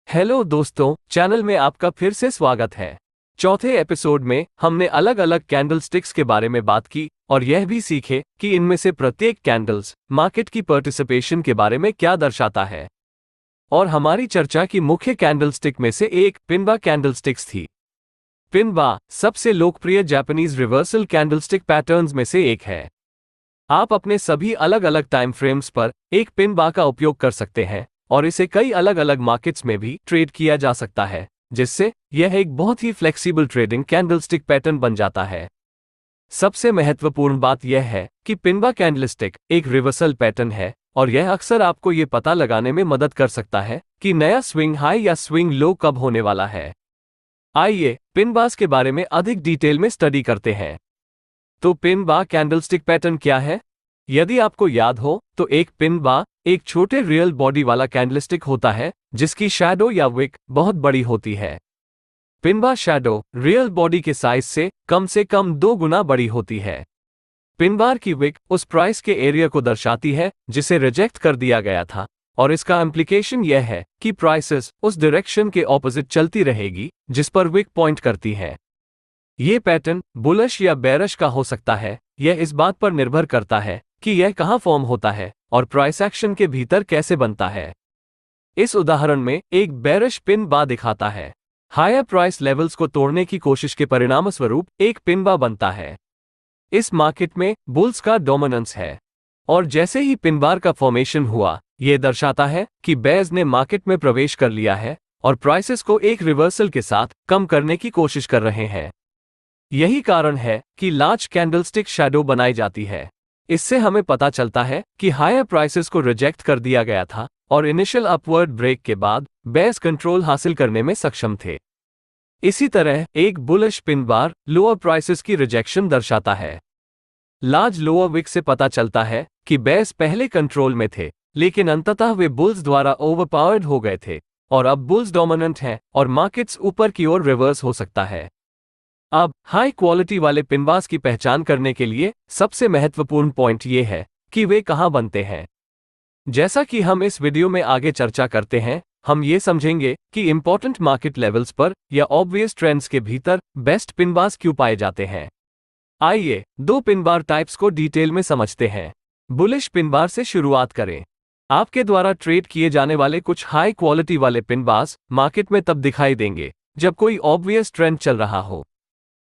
Hello दोस्तों, channel में आपका फिर से स्वागत है। चौथे एपिसोड में हमने अलग अलग कैंडल स्टिक्स के बारे में बात की और यह भी सीखे कि इनमें से प्रत्येक कैंडल्स मार्केट की पार्टिसिपेशन के बारे में क्या दर्शाता है। और हमारी चर्चा की मुख्य कैंडल स्टिक में से एक पिनबा कैंडल स्टिक्स थी। पिनबा सबसे लोकप्रिय Japanese reversal candle stick patterns में से एक है। आप अपने सभी अलग अलग टाइम फ्रेम्स पर एक पिनबा का उपयोग कर सकते हैं और इसे कई अलग अलग मार्केट्स में भी ट्रेड किया जा सकता है, जिससे यह एक बहुत ही फ्लेक्सिबल ट्रेडिंग कैंडलस्टिक पैटर्न बन जाता है। सबसे महत्वपूर्ण बात यह है कि पिनबा कैंडलस्टिक एक रिवर्सल पैटर्न है और यह अक्सर आपको ये पता लगाने में मदद कर सकता है कि नया स्विंग हाई या स्विंग लो कब होने वाला है। आइए पिनबास के बारे में अधिक डिटेल में स्टडी करते हैं। तो पिनबा कैंडलस्टिक पैटर्न क्या है? यदि आपको याद हो तो एक पिनबा एक छोटे रियल बॉडी वाला कैंडलस्टिक होता है जिसकी शैडो या विक बहुत बड़ी होती है। पिनबा शैडो रियल बॉडी के साइज से कम 2 गुना बड़ी होती है। पिनबार की विक उस प्राइस के एरिया को दर्शाती है जिसे रिजेक्ट कर दिया गया था, और इसका इम्प्लीकेशन यह है कि प्राइसेस उस डायरेक्शन के ऑपोजिट चलती रहेगी जिस पर विक पॉइंट करती है। ये पैटर्न बुलिश या बेरिश का हो सकता है। यह इस बात पर निर्भर करता है कि यह कहां फॉर्म होता है और प्राइस एक्शन के भीतर कैसे बनता है। इस उदाहरण में एक बेरिश पिन बा दिखाता है। हायर प्राइस लेवल्स को तोड़ने की कोशिश के परिणामस्वरूप एक पिन बा बनता है। इस मार्केट में बुल्स का डोमिनेंस है, और जैसे ही पिन बार का फॉर्मेशन हुआ, यह दर्शाता है कि बेयर्स ने मार्केट में प्रवेश कर लिया है और प्राइसेस को एक रिवर्सल के साथ कम करने की कोशिश कर रहे हैं। यही कारण है कि लार्ज कैंडलस्टिक शैडो बनाई जाती है। इससे हमें पता चलता है कि हायर प्राइसेस को रिजेक्ट कर दिया गया था और इनिशियल अपवर्ड ब्रेक के बाद बेयर्स कंट्रोल हासिल करने में सक्षम थे। इसी तरह एक bullish pin bar lower prices की रिजेक्शन दर्शाता है। लार्ज लोअर विक से पता चलता है कि बेयर्स पहले कंट्रोल में थे, लेकिन अंततः वे बुल्स द्वारा ओवरपावर्ड हो गए थे और अब बुल्स डोमिनेंट हैं और मार्केट्स ऊपर की ओर रिवर्स हो सकता है। अब हाई क्वालिटी वाले पिनबास की पहचान करने के लिए सबसे महत्वपूर्ण पॉइंट ये है कि वे कहां बनते हैं। जैसा कि हम इस वीडियो में आगे चर्चा करते हैं, हम ये समझेंगे कि इंपॉर्टेंट मार्केट लेवल्स पर या ऑब्वियस ट्रेंड्स के भीतर बेस्ट पिनबास क्यों पाए जाते हैं। आइए दो पिनबार टाइप्स को डिटेल में समझते हैं। बुलिश पिनबार से शुरुआत करें। आपके द्वारा ट्रेड किए जाने वाले कुछ हाई क्वालिटी वाले पिनबास मार्केट में तब दिखाई देंगे जब कोई ऑब्वियस ट्रेंड चल रहा हो।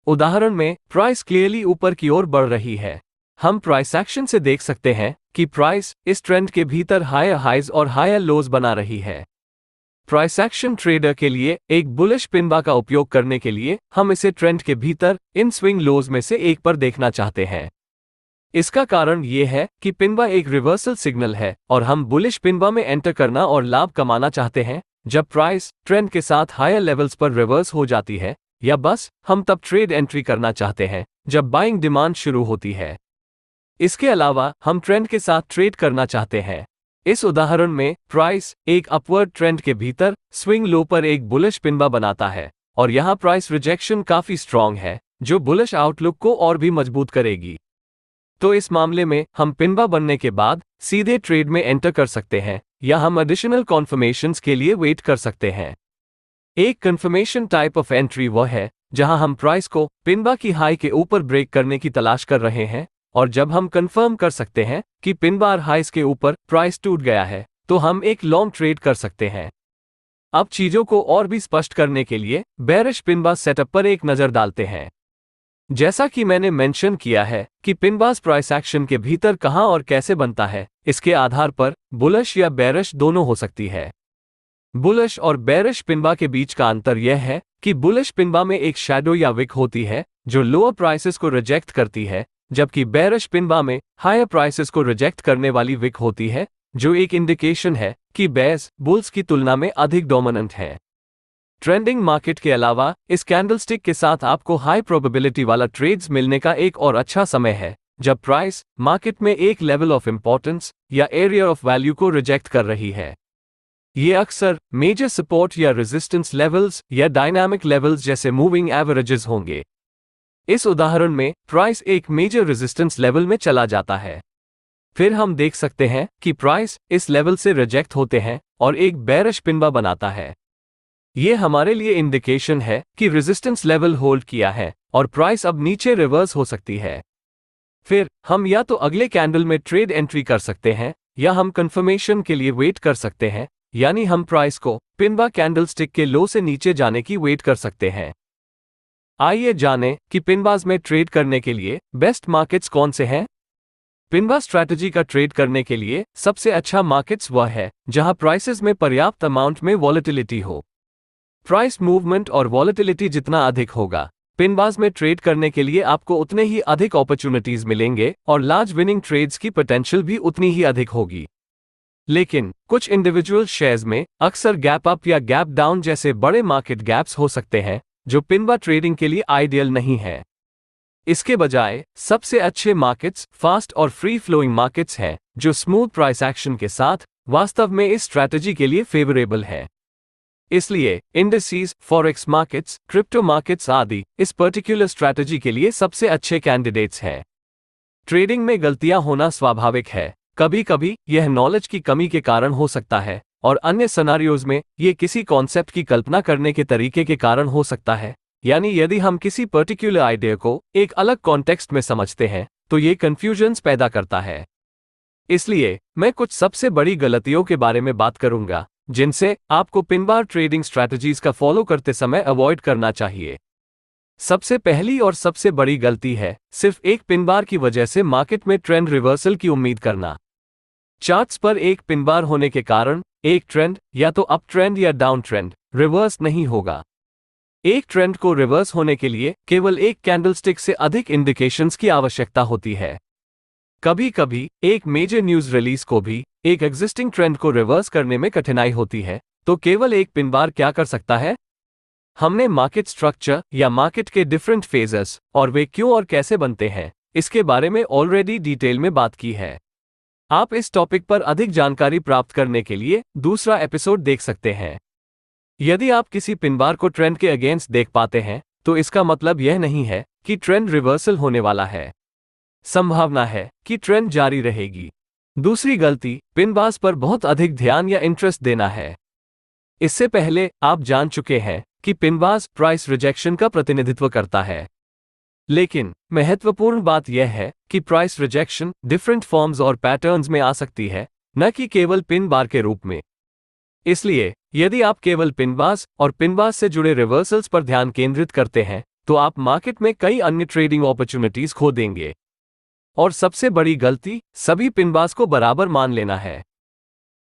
उदाहरण में प्राइस क्लियरली ऊपर की ओर बढ़ रही है। हम प्राइस एक्शन से देख सकते हैं कि प्राइस इस ट्रेंड के भीतर हायर हाइज और हायर लोज बना रही है। प्राइस एक्शन ट्रेडर के लिए एक बुलिश पिनबा का उपयोग करने के लिए हम इसे ट्रेंड के भीतर इन स्विंग लोज में से एक पर देखना चाहते हैं। इसका कारण यह है कि पिनबा एक रिवर्सल सिग्नल है और हम बुलिश पिनबा में एंटर करना और लाभ कमाना चाहते हैं जब प्राइस ट्रेंड के साथ हायर लेवल्स पर रिवर्स हो जाती है, या बस हम तब ट्रेड एंट्री करना चाहते हैं जब बाइंग डिमांड शुरू होती है। इसके अलावा हम ट्रेंड के साथ ट्रेड करना चाहते हैं। इस उदाहरण में प्राइस एक अपवर्ड ट्रेंड के भीतर स्विंग लो पर एक बुलिश पिनबा बनाता है और यहां प्राइस रिजेक्शन काफी स्ट्रांग है जो बुलिश आउटलुक को और भी मजबूत करेगी। तो इस मामले में हम पिनबा बनने के बाद सीधे ट्रेड में एंटर कर सकते हैं या हम एडिशनल कॉन्फर्मेशंस के लिए वेट कर सकते हैं। एक कंफर्मेशन टाइप ऑफ एंट्री वह है जहां हम प्राइस को पिनबा की हाई के ऊपर ब्रेक करने की तलाश कर रहे हैं, और जब हम कंफर्म कर सकते हैं कि पिनबार हाइस के ऊपर प्राइस टूट गया है तो हम एक लॉन्ग ट्रेड कर सकते हैं। अब चीजों को और भी स्पष्ट करने के लिए बेरिश पिनबा सेटअप पर एक नजर डालते हैं। जैसा कि मैंने मेंशन किया है कि पिनबास प्राइस एक्शन के भीतर कहां और कैसे बनता है, इसके आधार पर बुलिश या बेरिश दोनों हो सकती है। बुलिश और बेरिश पिनबा के बीच का अंतर यह है कि बुलिश पिनबा में एक शैडो या विक होती है जो लोअर प्राइसेस को रिजेक्ट करती है, जबकि बेरिश पिनबा में हायर प्राइसेस को रिजेक्ट करने वाली विक होती है, जो एक इंडिकेशन है कि बेयर्स बुल्स की तुलना में अधिक डोमिनेंट है। ट्रेंडिंग मार्केट के अलावा इस कैंडलस्टिक के साथ आपको हाई प्रोबेबिलिटी वाला ट्रेड्स मिलने का एक और अच्छा समय है जब प्राइस मार्केट में एक लेवल ऑफ इंपॉर्टेंस या एरिया ऑफ वैल्यू को रिजेक्ट कर रही है। ये अक्सर मेजर सपोर्ट या रेजिस्टेंस लेवल्स या डायनामिक लेवल्स जैसे मूविंग एवरेजेस होंगे। इस उदाहरण में प्राइस एक मेजर रेजिस्टेंस लेवल में चला जाता है, फिर हम देख सकते हैं कि प्राइस इस लेवल से रिजेक्ट होते हैं और एक बेरिश पिनबा बनाता है। ये हमारे लिए इंडिकेशन है कि रेजिस्टेंस लेवल होल्ड किया है और प्राइस अब नीचे रिवर्स हो सकती है। फिर हम या तो अगले कैंडल में ट्रेड एंट्री कर सकते हैं या हम कंफर्मेशन के लिए वेट कर सकते हैं, यानी हम प्राइस को पिनबा कैंडलस्टिक के लो से नीचे जाने की वेट कर सकते हैं। आइए जानें कि पिनबाज में ट्रेड करने के लिए बेस्ट मार्केट्स कौन से हैं। पिनबा स्ट्रैटेजी का ट्रेड करने के लिए सबसे अच्छा मार्केट्स वह है जहां प्राइसेस में पर्याप्त अमाउंट में वॉलेटिलिटी हो। प्राइस मूवमेंट और वॉलेटिलिटी जितना अधिक होगा, पिनबाज में ट्रेड करने के लिए आपको उतने ही अधिक अपॉर्चुनिटीज मिलेंगे और लार्ज विनिंग ट्रेड्स की पोटेंशियल भी उतनी ही अधिक होगी। लेकिन कुछ इंडिविजुअल शेयर्स में अक्सर गैप अप या गैप डाउन जैसे बड़े मार्केट गैप्स हो सकते हैं जो पिनबा ट्रेडिंग के लिए आइडियल नहीं है। इसके बजाय सबसे अच्छे मार्केट्स फास्ट और फ्री फ्लोइंग मार्केट्स हैं जो स्मूथ प्राइस एक्शन के साथ वास्तव में इस स्ट्रैटेजी के लिए फेवरेबल है। इसलिए indices, forex markets, crypto markets आदि इस पर्टिकुलर स्ट्रैटेजी के लिए सबसे अच्छे कैंडिडेट्स हैं। ट्रेडिंग में गलतियां होना स्वाभाविक है। कभी कभी यह नॉलेज की कमी के कारण हो सकता है और अन्य सिनेरियोज में यह किसी कॉन्सेप्ट की कल्पना करने के तरीके के कारण हो सकता है, यानी यदि हम किसी पर्टिकुलर आइडिया को एक अलग कॉन्टेक्स्ट में समझते हैं तो ये कंफ्यूजन्स पैदा करता है। इसलिए मैं कुछ सबसे बड़ी गलतियों के बारे में बात करूंगा जिनसे आपको पिनबार ट्रेडिंग स्ट्रैटेजीज का फॉलो करते समय अवॉइड करना चाहिए। सबसे पहली और सबसे बड़ी गलती है सिर्फ एक पिनबार की वजह से मार्केट में ट्रेंड रिवर्सल की उम्मीद करना। चार्ट्स पर एक पिनबार होने के कारण एक ट्रेंड या तो अप ट्रेंड या डाउन ट्रेंड रिवर्स नहीं होगा। एक ट्रेंड को रिवर्स होने के लिए केवल एक कैंडलस्टिक से अधिक इंडिकेशंस की आवश्यकता होती है। कभी कभी एक मेजर न्यूज रिलीज को भी एक एग्जिस्टिंग ट्रेंड को रिवर्स करने में कठिनाई होती है, तो केवल एक पिनबार क्या कर सकता है? हमने मार्केट स्ट्रक्चर या मार्केट के डिफरेंट फेजेस और वे क्यों और कैसे बनते हैं इसके बारे में ऑलरेडी डिटेल में बात की है। आप इस टॉपिक पर अधिक जानकारी प्राप्त करने के लिए दूसरा एपिसोड देख सकते हैं। यदि आप किसी पिनबार को ट्रेंड के अगेंस्ट देख पाते हैं तो इसका मतलब यह नहीं है कि ट्रेंड रिवर्सल होने वाला है। संभावना है कि ट्रेंड जारी रहेगी। दूसरी गलती पिनबार्स पर बहुत अधिक ध्यान या इंटरेस्ट देना है। इससे पहले आप जान चुके हैं कि पिनबार्स प्राइस रिजेक्शन का प्रतिनिधित्व करता है, लेकिन महत्वपूर्ण बात यह है कि प्राइस रिजेक्शन डिफरेंट फॉर्म्स और पैटर्न्स में आ सकती है, न कि केवल पिन बार के रूप में। इसलिए यदि आप केवल पिनबार्स और पिनबार्स से जुड़े रिवर्सल्स पर ध्यान केंद्रित करते हैं तो आप मार्केट में कई अन्य ट्रेडिंग अपॉर्चुनिटीज खो देंगे। और सबसे बड़ी गलती सभी पिनबार्स को बराबर मान लेना है।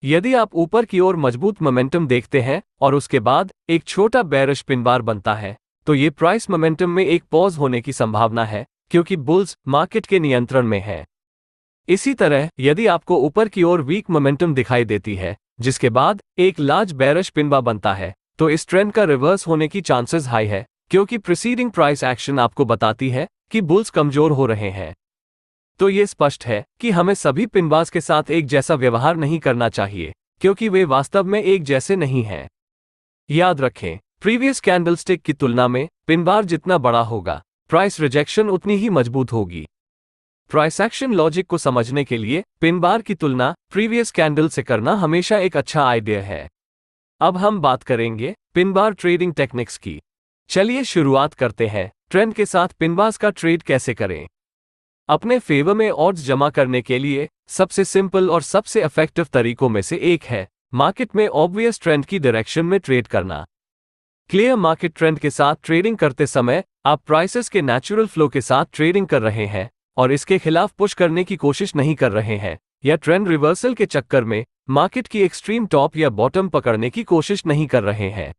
यदि आप ऊपर की ओर मजबूत मोमेंटम देखते हैं और उसके बाद एक छोटा बेरिश पिनबार बनता है तो ये प्राइस मोमेंटम में एक पॉज होने की संभावना है, क्योंकि बुल्स मार्केट के नियंत्रण में है। इसी तरह यदि आपको ऊपर की ओर वीक मोमेंटम दिखाई देती है जिसके बाद एक लार्ज बेरिश पिनबार बनता है तो इस ट्रेंड का रिवर्स होने की चांसेस हाई है, क्योंकि प्रीसीडिंग प्राइस एक्शन आपको बताती है कि बुल्स कमजोर हो रहे हैं। तो ये स्पष्ट है कि हमें सभी पिनबार्स के साथ एक जैसा व्यवहार नहीं करना चाहिए, क्योंकि वे वास्तव में एक जैसे नहीं हैं। याद रखें, प्रीवियस कैंडलस्टिक की तुलना में पिनबार जितना बड़ा होगा, प्राइस रिजेक्शन उतनी ही मजबूत होगी। प्राइस एक्शन लॉजिक को समझने के लिए पिनबार की तुलना प्रीवियस कैंडल से करना हमेशा एक अच्छा आइडिया है। अब हम बात करेंगे पिनबार ट्रेडिंग टेक्निक्स की। चलिए शुरुआत करते हैं। ट्रेंड के साथ पिनबार्स का ट्रेड कैसे करें? अपने फेवर में ऑड्स जमा करने के लिए सबसे सिंपल और सबसे इफेक्टिव तरीकों में से एक है मार्केट में ऑब्वियस ट्रेंड की डायरेक्शन में ट्रेड करना। क्लियर मार्केट ट्रेंड के साथ ट्रेडिंग करते समय आप प्राइसेस के नेचुरल फ्लो के साथ ट्रेडिंग कर रहे हैं और इसके खिलाफ पुश करने की कोशिश नहीं कर रहे हैं, या ट्रेंड रिवर्सल के चक्कर में मार्केट की एक्सट्रीम टॉप या बॉटम पकड़ने की कोशिश नहीं कर रहे हैं।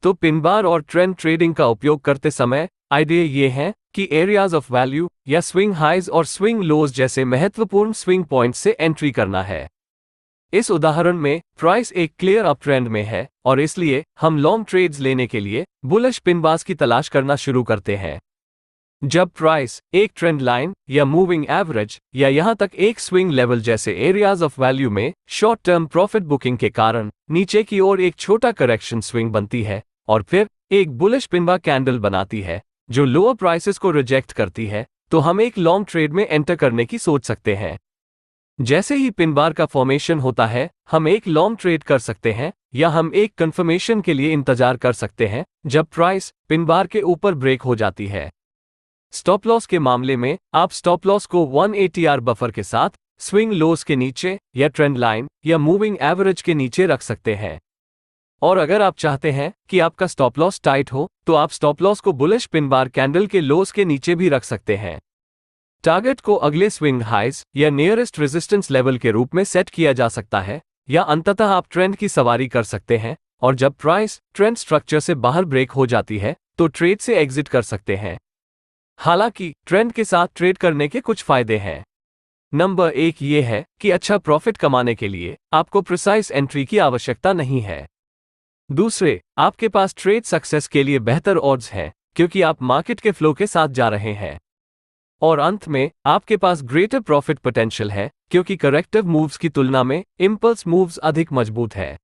तो पिनबार और ट्रेंड ट्रेडिंग का उपयोग करते समय आइडिया ये है कि एरियाज ऑफ वैल्यू या स्विंग हाइज और स्विंग लोज जैसे महत्वपूर्ण स्विंग पॉइंट से एंट्री करना है। इस उदाहरण में प्राइस एक क्लियर अप ट्रेंड में है और इसलिए हम लॉन्ग ट्रेड्स लेने के लिए बुलिश पिनबार्स की तलाश करना शुरू करते हैं। जब प्राइस एक ट्रेंड लाइन या मूविंग एवरेज या यहां तक एक स्विंग लेवल जैसे एरियाज ऑफ वैल्यू में शॉर्ट टर्म प्रॉफिट बुकिंग के कारण नीचे की ओर एक छोटा करेक्शन स्विंग बनती है और फिर एक बुलिश पिनबार कैंडल बनाती है जो लोअर प्राइसेस को रिजेक्ट करती है, तो हम एक लॉन्ग ट्रेड में एंटर करने की सोच सकते हैं। जैसे ही पिनबार का फॉर्मेशन होता है हम एक लॉन्ग ट्रेड कर सकते हैं या हम एक कंफर्मेशन के लिए इंतजार कर सकते हैं जब प्राइस पिन बार के ऊपर ब्रेक हो जाती है। स्टॉप लॉस के मामले में आप स्टॉप लॉस को 180R बफर के साथ स्विंग लोस के नीचे या ट्रेंड लाइन या मूविंग एवरेज के नीचे रख सकते हैं। और अगर आप चाहते हैं कि आपका स्टॉप लॉस टाइट हो तो आप स्टॉप लॉस को बुलिश पिन बार कैंडल के लोस के नीचे भी रख सकते हैं। टारगेट को अगले स्विंग हाइज या नियरेस्ट रेजिस्टेंस लेवल के रूप में सेट किया जा सकता है, या अंततः आप ट्रेंड की सवारी कर सकते हैं और जब प्राइस ट्रेंड स्ट्रक्चर से बाहर ब्रेक हो जाती है तो ट्रेड से एग्जिट कर सकते हैं। हालांकि ट्रेंड के साथ ट्रेड करने के कुछ फायदे हैं। नंबर 1 ये है कि अच्छा प्रॉफिट कमाने के लिए आपको प्रिसाइज एंट्री की आवश्यकता नहीं है। दूसरे, आपके पास ट्रेड सक्सेस के लिए बेहतर ऑड्स हैं क्योंकि आप मार्केट के फ्लो के साथ जा रहे हैं। और अंत में आपके पास ग्रेटर प्रॉफिट पोटेंशियल है क्योंकि करेक्टिव मूव्स की तुलना में इंपल्स मूव्स अधिक मजबूत है।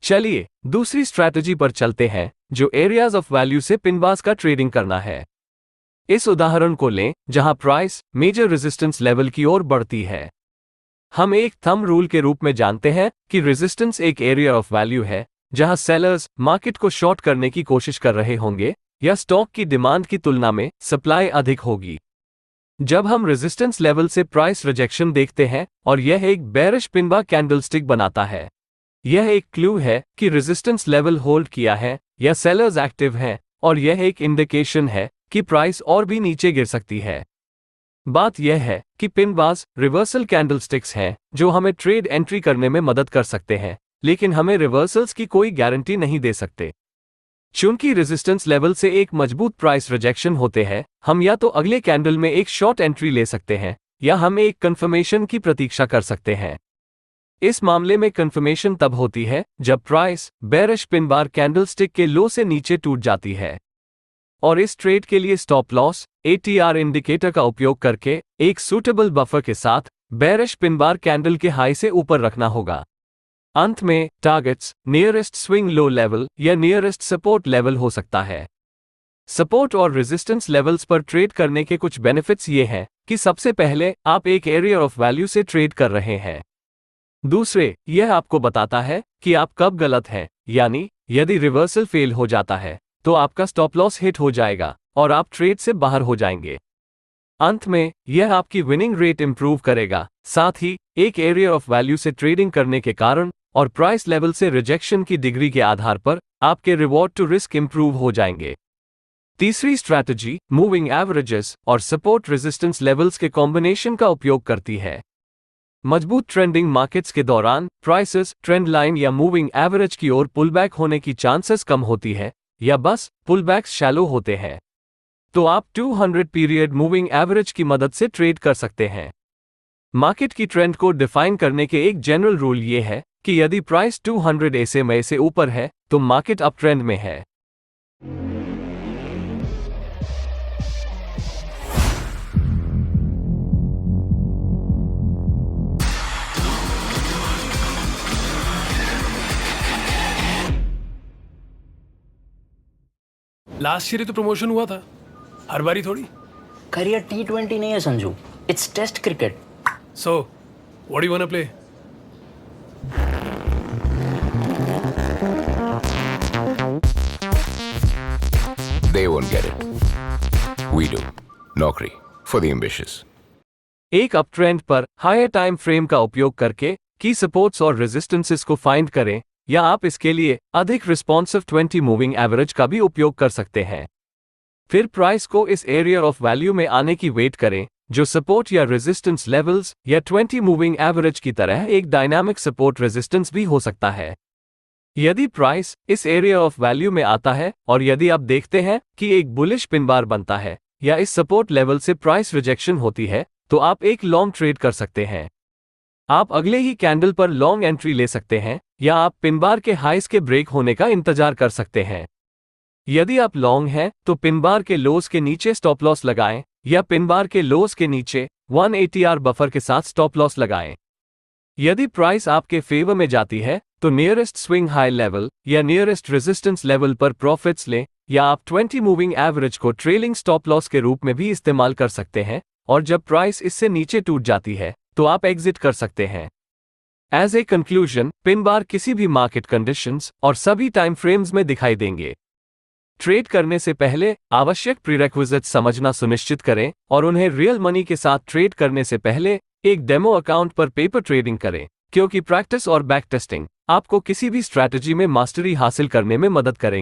चलिए दूसरी स्ट्रैटेजी पर चलते हैं जो एरियाज ऑफ वैल्यू से पिनबार्स का ट्रेडिंग करना है। इस उदाहरण को लें जहां प्राइस मेजर रेजिस्टेंस लेवल की ओर बढ़ती है। हम एक थंब रूल के रूप में जानते हैं कि रेजिस्टेंस एक एरिया ऑफ वैल्यू है जहां सेलर्स मार्केट को शॉर्ट करने की कोशिश कर रहे होंगे या स्टॉक की डिमांड की तुलना में सप्लाई अधिक होगी। जब हम रेजिस्टेंस लेवल से प्राइस रिजेक्शन देखते हैं और यह एक बेरिश पिनबार कैंडलस्टिक बनाता है, यह एक क्लू है कि रेजिस्टेंस लेवल होल्ड किया है या सेलर्स एक्टिव हैं, और यह एक इंडिकेशन है कि प्राइस और भी नीचे गिर सकती है। बात यह है कि पिनबार्स रिवर्सल कैंडलस्टिक्स हैं जो हमें ट्रेड एंट्री करने में मदद कर सकते हैं, लेकिन हमें रिवर्सल्स की कोई गारंटी नहीं दे सकते। चूंकि रेजिस्टेंस लेवल से एक मजबूत प्राइस रिजेक्शन होते हैं, हम या तो अगले कैंडल में एक शॉर्ट एंट्री ले सकते हैं या हम एक कंफर्मेशन की प्रतीक्षा कर सकते हैं। इस मामले में कंफर्मेशन तब होती है जब प्राइस बेरिश पिनबार कैंडलस्टिक के लो से नीचे टूट जाती है, और इस ट्रेड के लिए स्टॉप लॉस ATR इंडिकेटर का उपयोग करके एक सूटेबल बफर के साथ बेरिश पिनबार कैंडल के हाई से ऊपर रखना होगा। अंत में targets nearest swing low level या नियरेस्ट सपोर्ट लेवल हो सकता है। सपोर्ट और रेजिस्टेंस लेवल्स पर ट्रेड करने के कुछ बेनिफिट्स ये हैं कि सबसे पहले आप एक एरिया ऑफ वैल्यू से ट्रेड कर रहे हैं। दूसरे, यह आपको बताता है कि आप कब गलत हैं, यानी यदि रिवर्सल फेल हो जाता है तो आपका स्टॉप लॉस हिट हो जाएगा और आप ट्रेड से बाहर हो जाएंगे। अंत में यह आपकी विनिंग रेट इंप्रूव करेगा, साथ ही एक एरिया ऑफ वैल्यू से ट्रेडिंग करने के कारण और प्राइस लेवल से रिजेक्शन की डिग्री के आधार पर आपके रिवॉर्ड टू रिस्क इंप्रूव हो जाएंगे। तीसरी स्ट्रैटेजी मूविंग एवरेजेस और सपोर्ट रेजिस्टेंस लेवल्स के कॉम्बिनेशन का उपयोग करती है। मजबूत ट्रेंडिंग मार्केट्स के दौरान प्राइसेस ट्रेंड लाइन या मूविंग एवरेज की ओर पुलबैक होने की चांसेस कम होती है या बस पुलबैक्स शैलो होते हैं, तो आप 200 पीरियड मूविंग एवरेज की मदद से ट्रेड कर सकते हैं। मार्केट की ट्रेंड को डिफाइन करने के एक जनरल रूल ये है कि यदि प्राइस 200 SMA से ऊपर है तो मार्केट अप ट्रेंड में है। लास्ट ईयर ही तो प्रमोशन हुआ था, हर बारी थोड़ी। करियर T20 नहीं है Sanju, it's test cricket. So what do you want to play? They won't get it. We do. नौकरी for the ambitious. एक अप ट्रेंड पर हायर टाइम फ्रेम का उपयोग करके की सपोर्ट्स और रेजिस्टेंसेस को फाइंड करें, या आप इसके लिए अधिक रिस्पॉन्सिव 20 मूविंग एवरेज का भी उपयोग कर सकते हैं। फिर प्राइस को इस एरिया ऑफ वैल्यू में आने की वेट करें जो सपोर्ट या रेजिस्टेंस लेवल्स या 20 मूविंग एवरेज की तरह एक डायनामिक सपोर्ट रेजिस्टेंस भी हो सकता है। यदि प्राइस इस एरिया ऑफ वैल्यू में आता है और यदि आप देखते हैं कि एक बुलिश पिन बार बनता है या इस सपोर्ट लेवल से प्राइस रिजेक्शन होती है, तो आप एक लॉन्ग ट्रेड कर सकते हैं। आप अगले ही कैंडल पर लॉन्ग एंट्री ले सकते हैं या आप पिन बार के हाइस के ब्रेक होने का इंतजार कर सकते हैं। यदि आप लॉन्ग हैं तो पिन बार के लोस के नीचे स्टॉप लॉस लगाएं या पिन बार के लोस के नीचे 180R बफर के साथ स्टॉप लॉस लगाएं। यदि प्राइस आपके फेवर में जाती है तो नियरेस्ट स्विंग हाई लेवल या नियरेस्ट रेजिस्टेंस लेवल पर प्रॉफिट्स लें, या आप 20 मूविंग एवरेज को ट्रेलिंग स्टॉप लॉस के रूप में भी इस्तेमाल कर सकते हैं, और जब प्राइस इससे नीचे टूट जाती है तो आप एग्जिट कर सकते हैं। As a conclusion, pin bar किसी भी मार्केट कंडीशंस और सभी टाइम फ्रेम्स में दिखाई देंगे। ट्रेड करने से पहले आवश्यक प्रीरेक्विजिट्स समझना सुनिश्चित करें और उन्हें रियल मनी के साथ ट्रेड करने से पहले एक डेमो अकाउंट पर पेपर ट्रेडिंग करें, क्योंकि प्रैक्टिस और बैक टेस्टिंग आपको किसी भी स्ट्रैटेजी में मास्टरी हासिल करने में मदद करेंगे।